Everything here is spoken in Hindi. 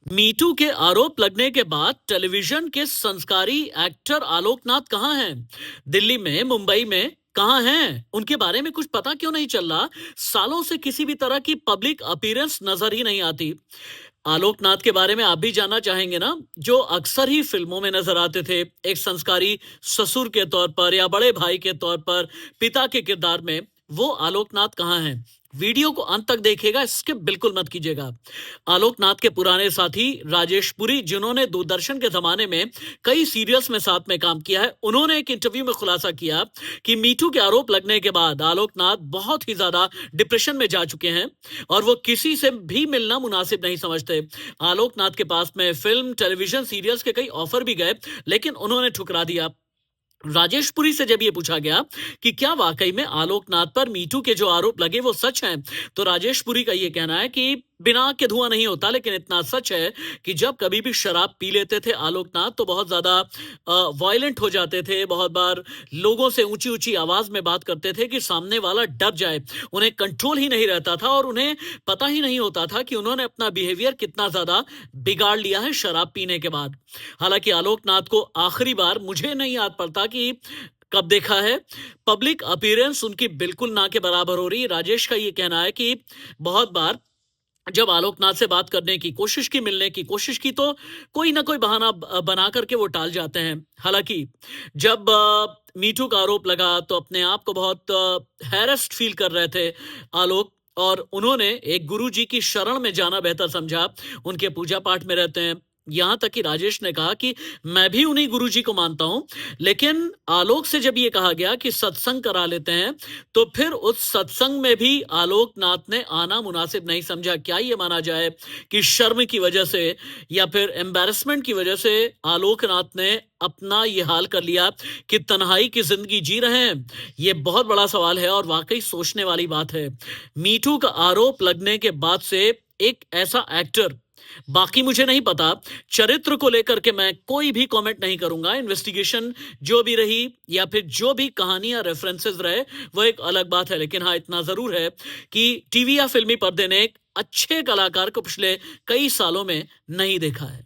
मीटू के आरोप लगने के बाद टेलीविजन के संस्कारी एक्टर आलोकनाथ कहां हैं? दिल्ली में, मुंबई में कहां हैं? उनके बारे में कुछ पता क्यों नहीं चल रहा? सालों से किसी भी तरह की पब्लिक अपीयरेंस नजर ही नहीं आती। आलोकनाथ के बारे में आप भी जानना चाहेंगे ना, जो अक्सर ही फिल्मों में नजर आते थे एक संस्कारी ससुर के तौर पर या बड़े भाई के तौर पर, पिता के किरदार में। वो आलोकनाथ कहां हैं? वीडियो को अंत तक देखिएगा, स्किप बिल्कुल मत कीजिएगा। आलोकनाथ के पुराने साथी राजेश पुरी, जिन्होंने दूरदर्शन के जमाने में कई सीरियल्स में साथ में काम किया है, उन्होंने एक इंटरव्यू में खुलासा किया कि मीटू के आरोप लगने के बाद आलोकनाथ बहुत ही ज्यादा डिप्रेशन में जा चुके हैं और वो किसी से भी मिलना मुनासिब नहीं समझते। आलोकनाथ के पास में फिल्म, टेलीविजन सीरियल्स के कई ऑफर भी गए, लेकिन उन्होंने ठुकरा दिया। राजेश पुरी से जब ये पूछा गया कि क्या वाकई में आलोकनाथ पर मीटू के जो आरोप लगे वो सच हैं, तो राजेश पुरी का ये कहना है कि बिना आग के धुआं नहीं होता, लेकिन इतना सच है कि जब कभी भी शराब पी लेते थे आलोकनाथ तो बहुत ज्यादा वायलेंट हो जाते थे। बहुत बार लोगों से ऊंची ऊंची आवाज में बात करते थे कि सामने वाला डर जाए। उन्हें कंट्रोल ही नहीं रहता था और उन्हें पता ही नहीं होता था कि उन्होंने अपना बिहेवियर कितना ज्यादा बिगाड़ लिया है शराब पीने के बाद। हालांकि आलोकनाथ को आखिरी बार मुझे नहीं याद पड़ता कि कब देखा है। पब्लिक अपीयरेंस उनकी बिल्कुल ना के बराबर हो रही। राजेश का ये कहना है कि बहुत बार जब आलोकनाथ से बात करने की कोशिश की, मिलने की कोशिश की, तो कोई ना कोई बहाना बना करके वो टाल जाते हैं। हालांकि जब मीटू का आरोप लगा तो अपने आप को बहुत हैरेस्ड फील कर रहे थे आलोक, और उन्होंने एक गुरुजी की शरण में जाना बेहतर समझा। उनके पूजा पाठ में रहते हैं। यहां तक कि राजेश ने कहा कि मैं भी उन्हीं गुरुजी को मानता हूं, लेकिन आलोक से जब ये कहा गया कि सत्संग करा लेते हैं, तो फिर उस सत्संग में भी आलोकनाथ ने आना मुनासिब नहीं समझा। क्या ये माना जाए कि शर्म की वजह से या फिर एम्बैरेसमेंट की वजह से आलोकनाथ ने अपना ये हाल कर लिया कि तन्हाई की जिंदगी जी रहे हैं? ये बहुत बड़ा सवाल है और वाकई सोचने वाली बात है। मीटू का आरोप लगने के बाद से एक ऐसा एक्टर, बाकी मुझे नहीं पता, चरित्र को लेकर के मैं कोई भी कमेंट नहीं करूंगा। इन्वेस्टिगेशन जो भी रही या फिर जो भी कहानियां रेफरेंसेस रहे वो एक अलग बात है, लेकिन हाँ इतना जरूर है कि टीवी या फिल्मी पर्दे ने एक अच्छे कलाकार को पिछले कई सालों में नहीं देखा है।